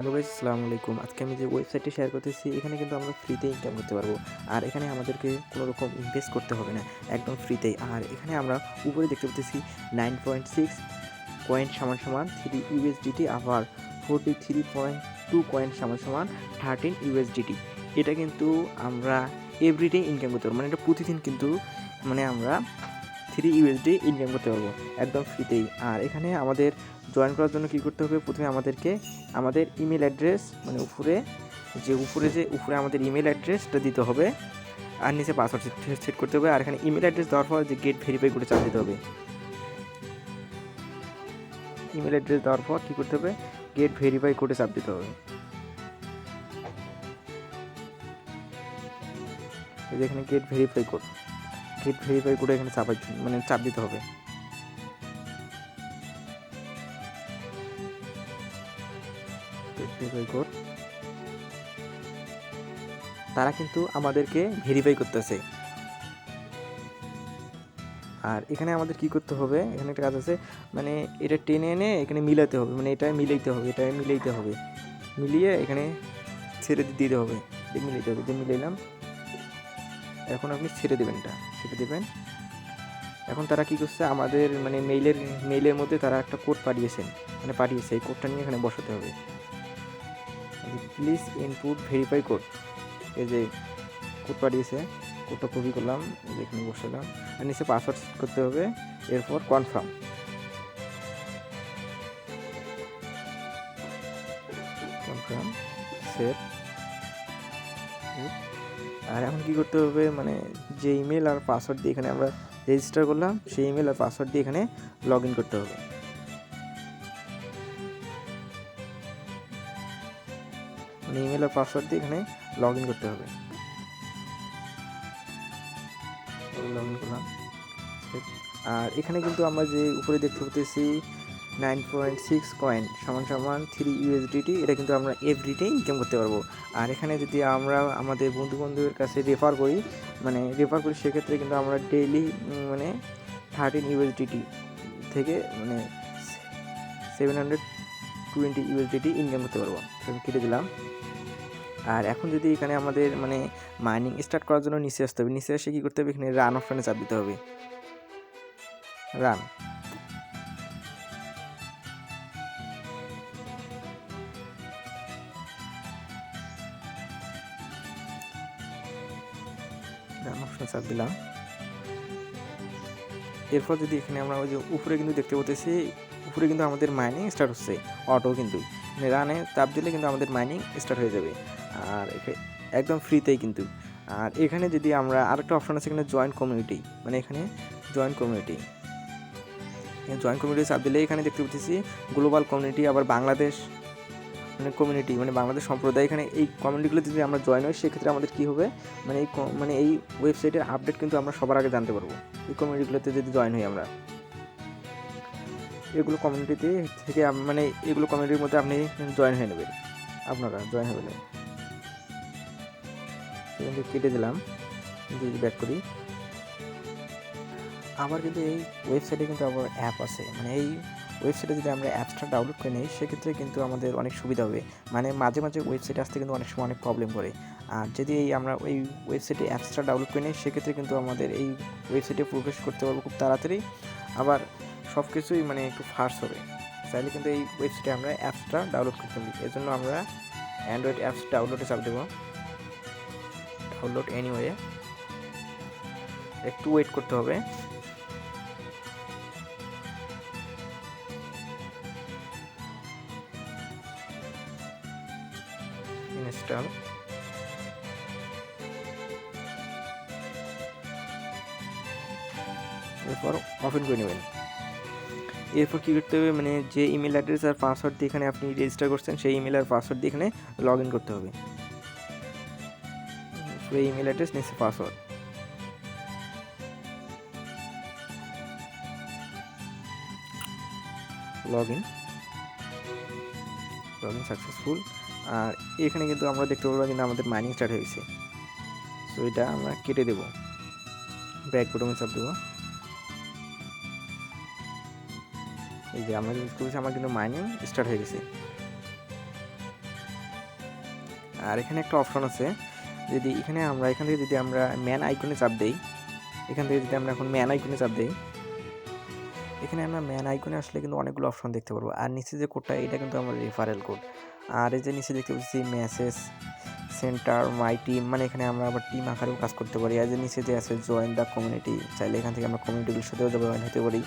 Hello guys, আসসালামু আলাইকুম। আজকে আমি যে ওয়েবসাইটটি শেয়ার করতেছি এখানে কিন্তু আমরা ফ্রিতে ইনকাম করতে পারবো। আর এখানে আমাদেরকে কোনো রকম ইনভেস্ট করতে হবে না, একদম ফ্রিতেই। আর এখানে আমরা উপরে দেখতে পাচ্ছি 9.6 কয়েন সমান সমান 3 ইউএসডিটি, আবার 43.2 কয়েন সমান সমান 13 ইউএসডিটি। এটা কিন্তু আমরা এভরিডে ইনকাম করতে পারবো, মানে এটা প্রতিদিন কিন্তু আমরা 3 ইউএসডি ইনকাম করতে পারবো একদম ফ্রিতেই। আর এখানে আমাদের জয়েন করার জন্য কী করতে হবে, প্রথমে আমাদেরকে আমাদের ইমেল অ্যাড্রেস, মানে উপরে আমাদের ইমেল অ্যাড্রেসটা দিতে হবে, আর নিচে পাসওয়ার্ড সেট করতে হবে। আর এখানে ইমেল অ্যাড্রেস দেওয়ার পর যে গেট ভেরিফাই করে চাপ দিতে হবে। ইমেল অ্যাড্রেস দেওয়ার পর কী করতে হবে, গেট ভেরিফাই করে চাপ দিতে হবে। এই যে এখানে গেট ভেরিফাই করে এখানে চাপ দিতে হবে। গেট ভেরিফাই কোড তারা কিন্তু আমাদেরকে ভেরিফাই করতেছে। আর এখানে আমাদের কি করতে হবে, এখানে একটা কাজ আছে, মানে এটা টেনে এনে এখানে মিলাতে হবে, মানে এটা মিলাইতে হবে, মিলিয়ে এখানে ছেড়ে দিতে হবে, মিলাইতে হবে। মিলাইলাম, এখন আপনি ছেড়ে দেবেন। এখন তারা কি করছে, আমাদের মানে মেইলের মধ্যে তারা একটা কোড পাঠিয়েছে, এই কোডটা নিয়ে এখানে বসাতে হবে। প্লিজ ইনপুট ভেরিফাই কোড, এই যে কোড পাঠিয়েছে, কোডটা কপি করলাম, এখানে বসালাম, আর নিচে পাসওয়ার্ড সেট করতে হবে। এরপর কনফার্ম সেট। আর এখন কী করতে হবে, মানে যে ইমেল আর পাসওয়ার্ড দিয়ে এখানে আমরা রেজিস্টার করলাম, সেই ইমেল আর পাসওয়ার্ড দিয়ে এখানে লগ ইন করতে হবে। মানে ইমেল আর পাসওয়ার্ড দিয়ে এখানে লগ ইন করতে হবে। লগ ইন করলাম। আর এখানে কিন্তু আমরা যে উপরে দেখতে পাচ্ছি 9.6 কয়েন সমান সমান 3 ইউএসডিটি, এটা কিন্তু আমরা এভরিডে ইনকাম করতে পারবো। আর এখানে যদি আমরা আমাদের বন্ধুবান্ধবের কাছে রেফার করি, সেক্ষেত্রে কিন্তু আমরা ডেইলি 13 ইউএসডিটি থেকে 720 ইউএসডিটি ইনকাম করতে পারবো। আমি কেটে দিলাম। আর এখন যদি এখানে আমাদের মাইনিং স্টার্ট করার জন্য নিচে আসতে হবে, নিচে এসে কী করতে হবে, এখানে রান অপশানে চাপ দিতে হবে। রান অপশানে চাপ দিলাম। এরপর যদি এখানে আমরা ওই যে উপরে কিন্তু দেখতে পাচ্ছি, উপরে কিন্তু আমাদের মাইনিং স্টার্ট হচ্ছে অটো, কিন্তু রানে চাপ দিলে কিন্তু আমাদের মাইনিং স্টার্ট হয়ে যাবে। আর একদম ফ্রিতেই কিন্তু। আর এখানে যদি আমরা আরেকটা অপশন আছে, এখানে জয়েন কমিউনিটি, মানে এখানে জয়েন কমিউনিটি চাপ দিলে এখানে দেখতে পাচ্ছি গ্লোবাল কমিউনিটি, আবার বাংলাদেশ কমিউনিটি, মানে বাংলাদেশ সম্প্রদায়। এখানে এই কমিউনিটিগুলোতে যদি আমরা জয়েন হই, সেক্ষেত্রে আমাদের কী হবে, এই ওয়েবসাইটের আপডেট কিন্তু আমরা সবার আগে জানতে পারবো এই কমিউনিটিগুলোতে যদি জয়েন হই আমরা। এগুলো কমিউনিটিতে থেকে এগুলো কমিউনিটির মধ্যে আপনি জয়েন হয়ে নেবেন, আপনারা জয়েন হয়ে নেবেন। সেখান থেকে কেটে দিলাম, যদি ব্যাক করি। আবার কিন্তু এই ওয়েবসাইটে কিন্তু আবার অ্যাপ আছে, মানে এই ওয়েবসাইটে যদি আমরা অ্যাপসটা ডাউনলোড করে নিই, সেক্ষেত্রে কিন্তু আমাদের অনেক সুবিধা হবে। মানে মাঝে মাঝে ওয়েবসাইটে আসতে কিন্তু অনেক সময় অনেক প্রবলেম করে। আর যদি আমরা ওই ওয়েবসাইটে অ্যাপসটা ডাউনলোড করে নিই, সেক্ষেত্রে কিন্তু আমাদের এই ওয়েবসাইটে প্রবেশ করতে পারবো খুব তাড়াতাড়ি, আবার সব কিছুই একটু ফাস্ট হবে। চাইলে কিন্তু এই ওয়েবসাইটে আমরা অ্যাপসটা ডাউনলোড করতে পারি। এর জন্য আমরা অ্যান্ড্রয়েড অ্যাপস ডাউনলোডে চাপ দেবো, ডাউনলোড এনিওয়ে। একটু ওয়েট করতে হবে। ইনস্টল, এরপর ওপেন করে নেবেন। এরপর কী করতে হবে, যে ইমেল অ্যাড্রেস আর পাসওয়ার্ড দিয়ে এখানে আপনি রেজিস্টার করছেন, সেই ইমেল আর পাসওয়ার্ড দিয়ে এখানে লগ ইন করতে হবে। এই ইমেল অ্যাড্রেস, নিচে পাসওয়ার্ড, লগ ইন সাকসেসফুল। আর এখানে কিন্তু আমরা দেখতে পাবো কিন্তু আমাদের মাইনিং স্টার্ট হয়ে গেছে। সো এটা আমরা কেটে দেবো, ব্যাক বাটনে চাপ দেবো। এই যে আমরা ইউজ করেছি, আমার কিন্তু মাইনিং স্টার্ট হয়ে গেছে। আর এখানে একটা অপশন আছে, যদি এখান থেকে যদি আমরা ম্যান আইকনে চাপ দেই, এখান থেকে যদি আমরা এখন ম্যান আইকনে চাপ দেই, এখানে আমরা ম্যান আইকনে আসলে কিন্তু অনেকগুলো অপশন দেখতে পারবো। আর নিচে যে কোডটা, এটা কিন্তু আমার রেফারেল কোড। আর এই যে নিচে দেখতে পাচ্ছি মেসেজ সেন্টার মাই টিম, মানে এখানে আমরা আবার টিম আকারেও কাজ করতে পারি। আর যে নিচে যে আছে জয়েন দ্য কমিউনিটি, চাইলে এখান থেকে আমরা কমিউনিটিগুলোর সাথেও জয়েন হতে পারি।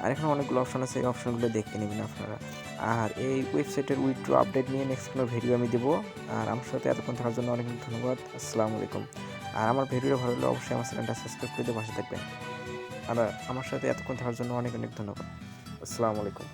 আর এখানে অনেকগুলো অপশন আছে, এই অপশনগুলো দেখে নেবেন আপনারা। আর এই ওয়েবসাইটের উইথড্র আপডেট নিয়ে নেক্সট কোনো ভিডিও আমি দেবো। আর আমার সাথে এতক্ষণ থাকার জন্য অনেক ধন্যবাদ। আসসালামু আলাইকুম। আর আমার ভিডিও ভালো লাগলে অবশ্যই আমার চ্যানেলটা সাবস্ক্রাইব করে দিয়ে পাশে থাকবেন। আর আমার সাথে এতক্ষণ থাকার জন্য অনেক অনেক ধন্যবাদ। আসসালামু আলাইকুম।